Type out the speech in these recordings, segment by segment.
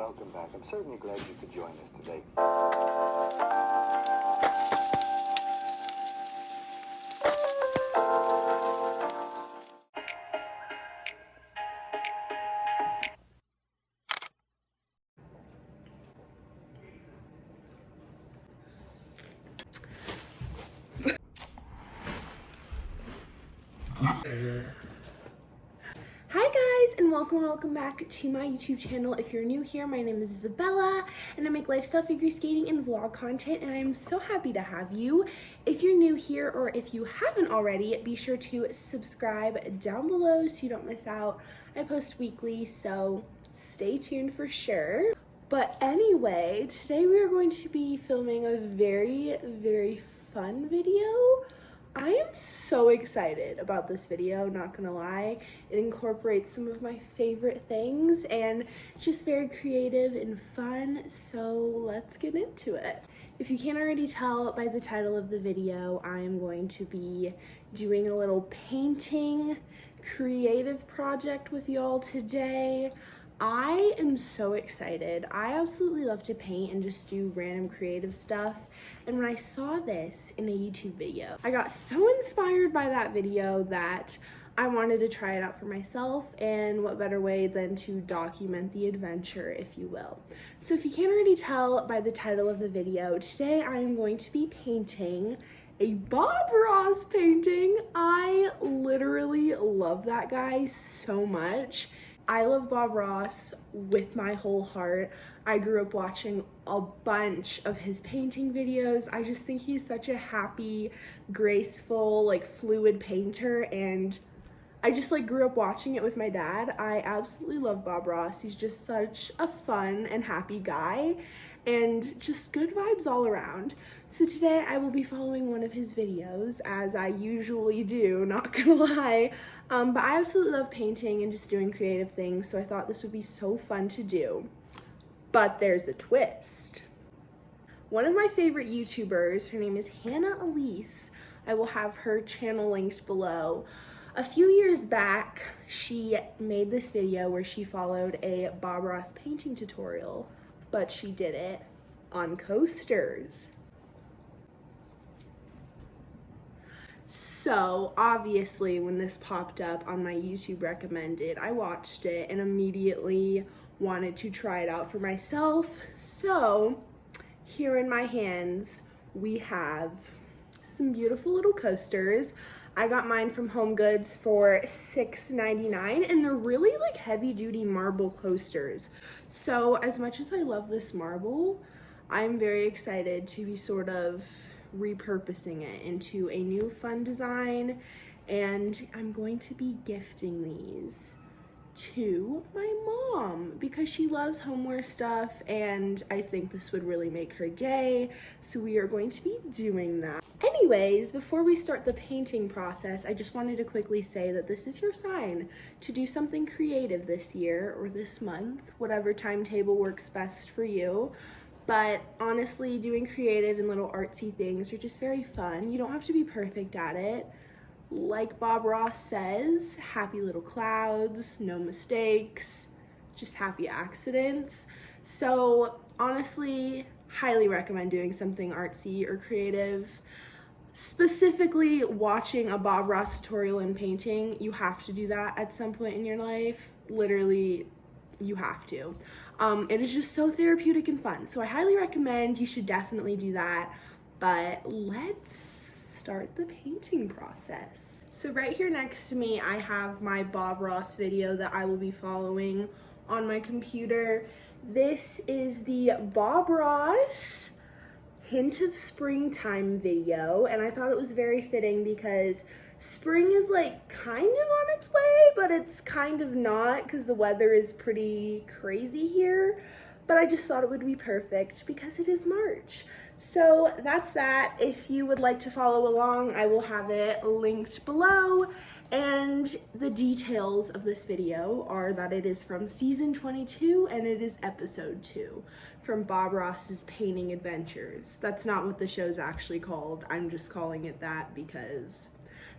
welcome back. I'm certainly glad you could join us today. Hi guys, and welcome back to my YouTube channel. If you're new here, my name is Isabella and I make lifestyle figure skating and vlog content, and I'm so happy to have you. If you're new here or if you haven't already, be sure to subscribe down below so you don't miss out. I post weekly, so stay tuned for sure. But anyway, today we are going to be filming a very fun video. I am so excited about this video, not gonna lie. It incorporates some of my favorite things and it's just very creative and fun, so let's get into it. If you can't already tell by the title of the video, I am going to be doing a little painting creative project with y'all today. I am so excited. I absolutely love to paint and just do random creative stuff. And when I saw this in a YouTube video, I got so inspired by that video that I wanted to try it out for myself, and what better way than to document the adventure, if you will. So if you can't already tell by the title of the video, today I am going to be painting a Bob Ross painting. I literally love that guy so much. I love Bob Ross with my whole heart. I grew up watching a bunch of his painting videos. I just think he's such a happy, graceful, like fluid painter, and I just like grew up watching it with my dad. I absolutely love Bob Ross. He's just such a fun and happy guy and just good vibes all around. So today I will be following one of his videos, as I usually do, not gonna lie. But I absolutely love painting and just doing creative things, so I thought this would be so fun to do. But there's a twist. One of my favorite YouTubers, her name is Hannah Elise. I will have her channel linked below. A few years back, she made this video where she followed a Bob Ross painting tutorial, but she did it on coasters. So obviously when this popped up on my YouTube recommended, I watched it and immediately wanted to try it out for myself. So here in my hands, we have some beautiful little coasters. I got mine from Home Goods for $6.99, and they're really like heavy duty marble coasters. So as much as I love this marble, I'm very excited to be sort of repurposing it into a new fun design, and I'm going to be gifting these to my mom because she loves homeware stuff, and I think this would really make her day, so we are going to be doing that. Anyways, before we start the painting process, I just wanted to quickly say that this is your sign to do something creative this year or this month, whatever timetable works best for you. But honestly, doing creative and little artsy things are just very fun. You don't have to be perfect at it. Like Bob Ross says, happy little clouds, no mistakes, just happy accidents. So honestly, highly recommend doing something artsy or creative. Specifically watching a Bob Ross tutorial in painting, you have to do that at some point in your life. Literally, you have to. It is just so therapeutic and fun. So I highly recommend you should definitely do that. But let's start the painting process. So right here next to me, I have my Bob Ross video that I will be following on my computer. This is the Bob Ross Hint of Springtime video, and I thought it was very fitting because spring is like kind of on its way, but it's kind of not because the weather is pretty crazy here. But I just thought it would be perfect because it is March. So that's that. If you would like to follow along, I will have it linked below. And the details of this video are that it is from season 22 and it is episode 2 from Bob Ross's Painting Adventures. That's not what the show's actually called. I'm just calling it that because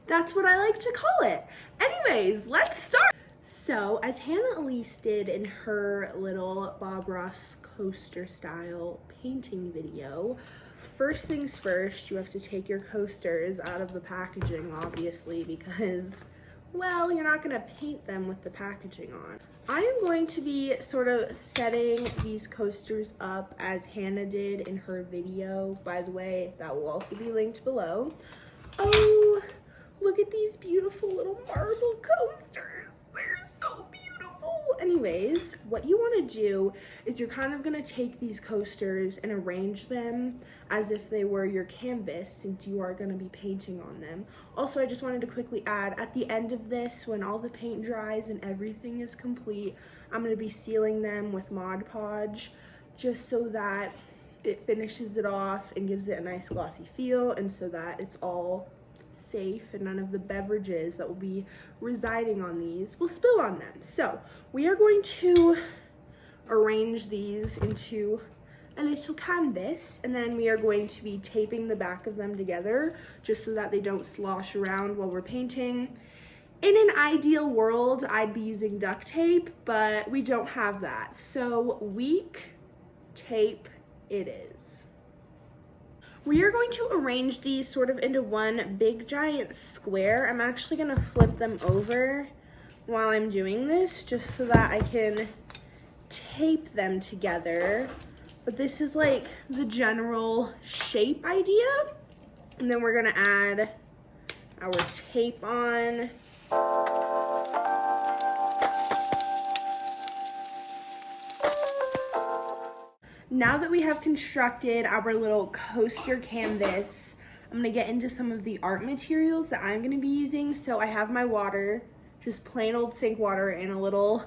that's what I like to call it. Anyways, let's start. So, as Hannah Elise did in her little Bob Ross coaster style painting video, first things first, you have to take your coasters out of the packaging, obviously, because, well, you're not gonna paint them with the packaging on. I am going to be sort of setting these coasters up as Hannah did in her video. By the way, that will also be linked below. Oh, look at these beautiful little marble coasters. They're so beautiful. Anyways, what you want to do is you're kind of going to take these coasters and arrange them as if they were your canvas, since you are going to be painting on them. Also, I just wanted to quickly add, at the end of this, when all the paint dries and everything is complete, I'm going to be sealing them with Mod Podge, just so that it finishes it off and gives it a nice glossy feel, and so that it's all safe and none of the beverages that will be residing on these will spill on them. So we are going to arrange these into a little canvas, and then we are going to be taping the back of them together just so that they don't slosh around while we're painting. In an ideal world, I'd be using duct tape, but we don't have that. So weak tape it is. We are going to arrange these sort of into one big giant square. I'm actually going to flip them over while I'm doing this just so that I can tape them together. But this is like the general shape idea. And then we're going to add our tape on. Now that we have constructed our little coaster canvas, I'm gonna get into some of the art materials that I'm gonna be using. So I have my water, just plain old sink water in a little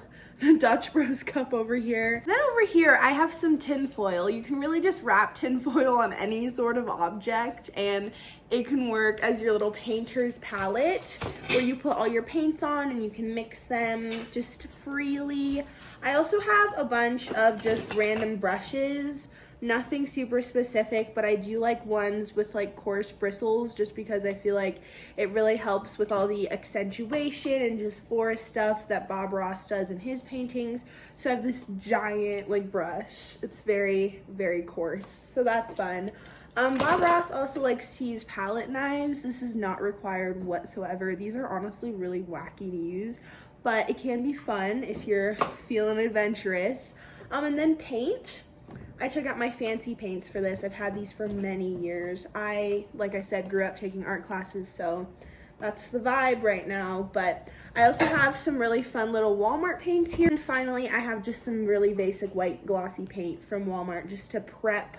Dutch Bros cup over here. Then over here, I have some tin foil. You can really just wrap tin foil on any sort of object and it can work as your little painter's palette where you put all your paints on and you can mix them just freely. I also have a bunch of just random brushes, nothing super specific, but I do like ones with like coarse bristles just because I feel like it really helps with all the accentuation and just forest stuff that Bob Ross does in his paintings. So I have this giant like brush. It's very, very coarse, so that's fun. Bob Ross also likes to use palette knives. This is not required whatsoever. These are honestly really wacky to use, but it can be fun if you're feeling adventurous. And then paint. I took out my fancy paints for this. I've had these for many years. Like I said, grew up taking art classes, so that's the vibe right now. But I also have some really fun little Walmart paints here. And finally, I have just some really basic white glossy paint from Walmart just to prep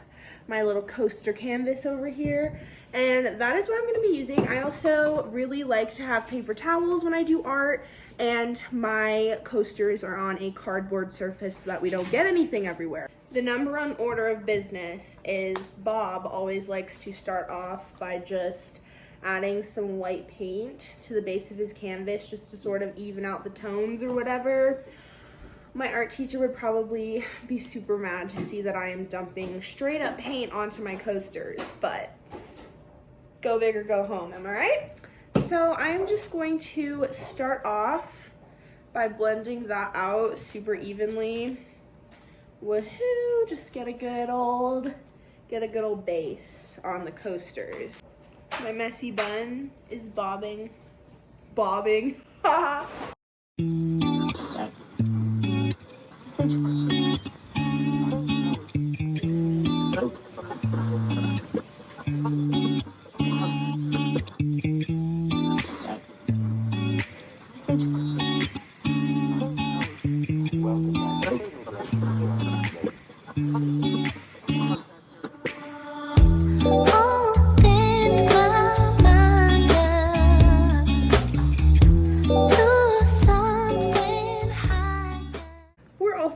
my little coaster canvas over here. And that is what I'm going to be using. I also really like to have paper towels when I do art, and my coasters are on a cardboard surface so that we don't get anything everywhere. The number one order of business is Bob always likes to start off by just adding some white paint to the base of his canvas just to sort of even out the tones or whatever. My art teacher would probably be super mad to see that I am dumping straight up paint onto my coasters, but go big or go home, am I right? So I'm just going to start off by blending that out super evenly. Woohoo, just get a good old base on the coasters. My messy bun is bobbing.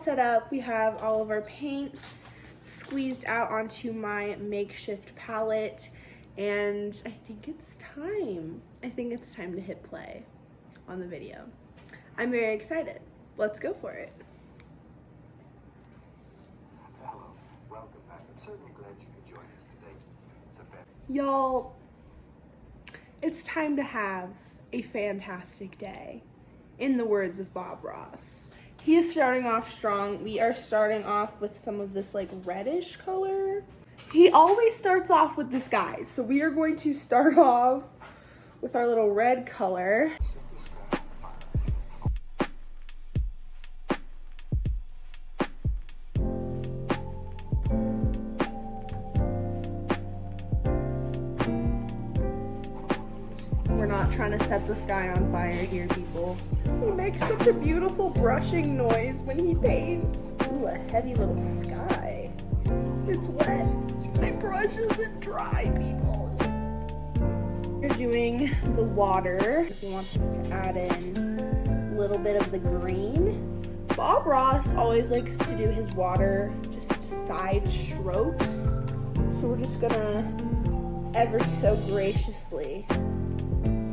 Set up. We have all of our paints squeezed out onto my makeshift palette, and I think it's time. To hit play on the video. I'm very excited. Let's go for it. Hello, welcome back. I'm certainly glad you could join us today. It's a fair. Y'all, it's time to have a fantastic day. in the words of Bob Ross. He is starting off strong. We are starting off with some of this like reddish color. He always starts off with this, guys. So we are going to start off with our little red color. We're not trying to set the sky on fire here, people. He makes such a beautiful brushing noise when he paints. Ooh, a heavy little sky. It's wet. My brush isn't dry, people. We're doing the water. He wants us to add in a little bit of the green. Bob Ross always likes to do his water just side strokes. So we're just gonna ever so graciously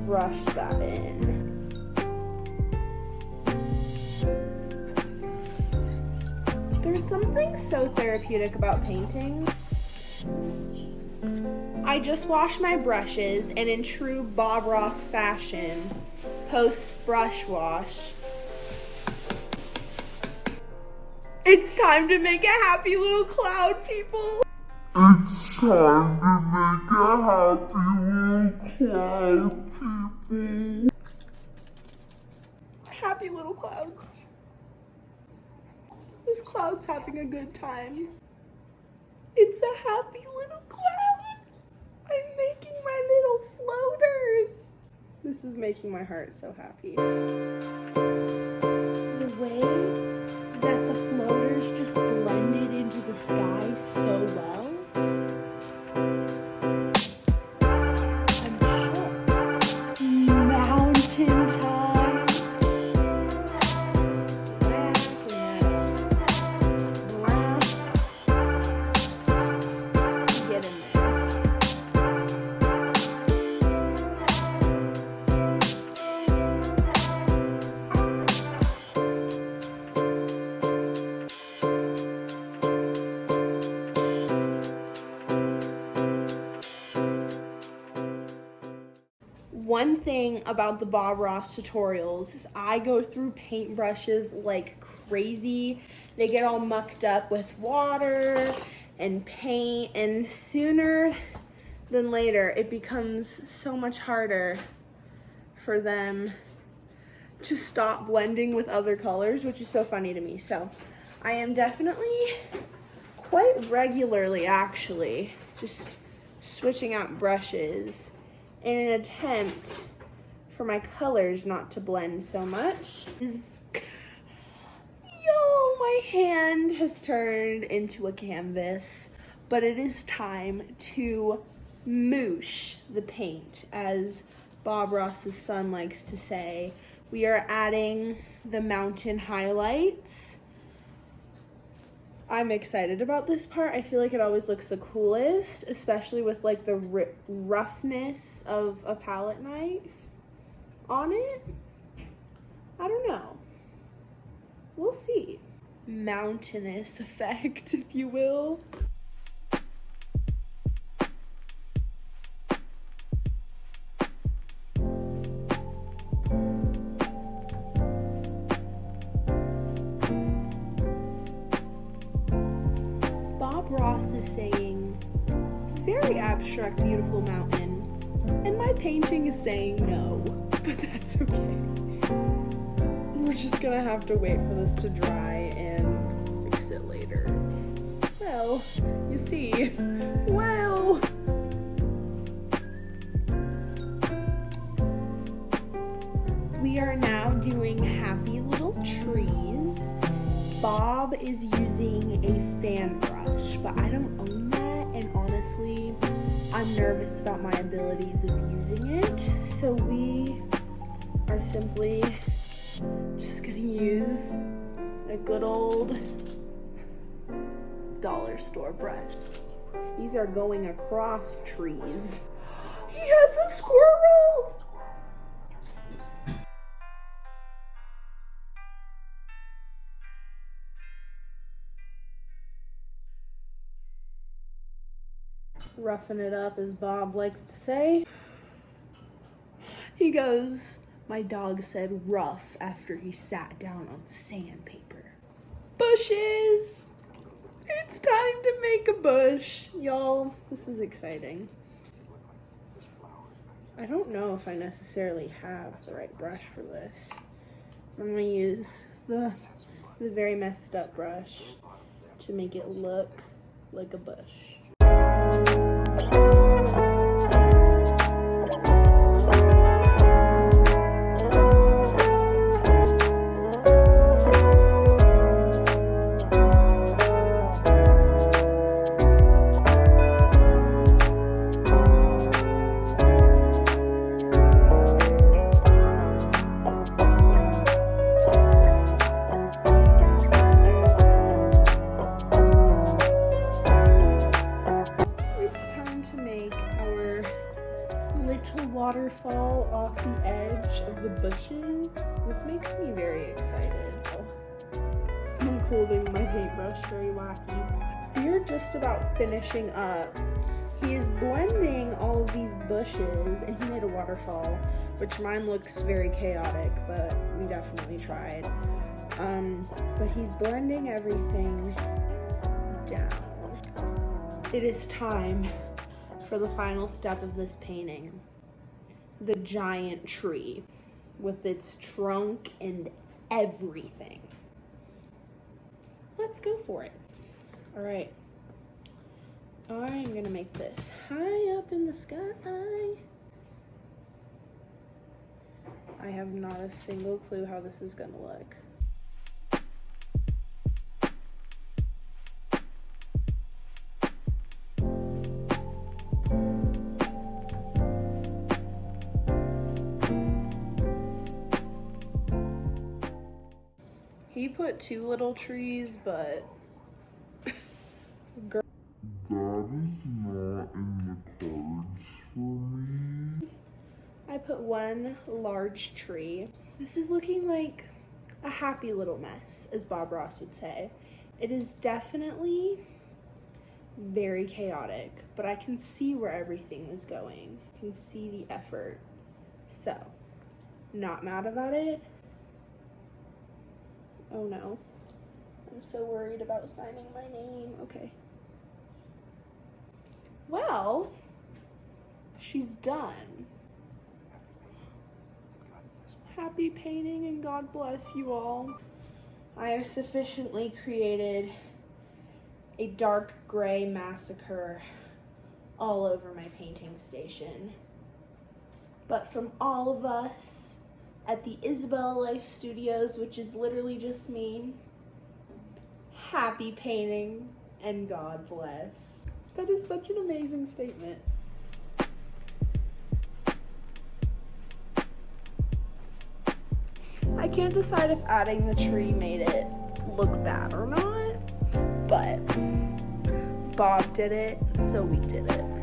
brush that in. There's something so therapeutic about painting. I just washed my brushes, and in true Bob Ross fashion, post brush wash, it's time to make a happy little cloud, people. It's time to make a happy little cloud, people. Happy little clouds. This cloud's having a good time. It's a happy little cloud. I'm making my little floaters. This is making my heart so happy. The way that the floaters just blended into the sky so well. I'm shocked. Mountain time. Get in there. One thing about the Bob Ross tutorials is I go through paintbrushes like crazy. They get all mucked up with water and paint, and sooner than later it becomes so much harder for them to stop blending with other colors, which is so funny to me. So I am definitely quite regularly actually just switching out brushes in an attempt for my colors not to blend so much. Yo, my hand has turned into a canvas, but it is time to moosh the paint, as Bob Ross's son likes to say. We are adding the mountain highlights. I'm excited about this part. I feel like it always looks the coolest, especially with like the roughness of a palette knife on it. I don't know. We'll see. Mountainous effect, if you will. Ross is saying, very abstract, beautiful mountain, and my painting is saying no, but that's okay. We're just gonna have to wait for this to dry and fix it later. Well, you see, well. We are now doing happy little trees. Bob is using a fan brush, but I don't own that, and honestly, I'm nervous about my abilities of using it, so we are simply just gonna use a good old dollar store brush. These are going across trees. He has a squirrel! Roughing it up, as Bob likes to say. He goes, My dog said rough after he sat down on sandpaper. Bushes! It's time to make a bush. Y'all, this is exciting. I don't know if I necessarily have the right brush for this. I'm gonna use the very messed up brush to make it look like a bush. Waterfall off the edge of the bushes. This makes me very excited. I'm holding my paintbrush very wacky. We're just about finishing up. He is blending all of these bushes and he made a waterfall, which mine looks very chaotic, but we definitely tried. But he's blending everything down. It is time for the final step of this painting. The giant tree with its trunk and everything. Let's go for it. All right. I'm gonna make this high up in the sky. I have not a single clue how this is gonna look. He put 2 little trees, but girl, that is not in the cards for me. I put 1 large tree. This is looking like a happy little mess, as Bob Ross would say. It is definitely very chaotic, but I can see where everything is going. I can see the effort. So, not mad about it. Oh no, I'm so worried about signing my name. Okay. Well, she's done. Happy painting and God bless you all. I have sufficiently created a dark gray massacre all over my painting station. But from all of us at the Isabellalife Studios, which is literally just me, happy painting and God bless. That is such an amazing statement. I can't decide if adding the tree made it look bad or not, but Bob did it, so we did it.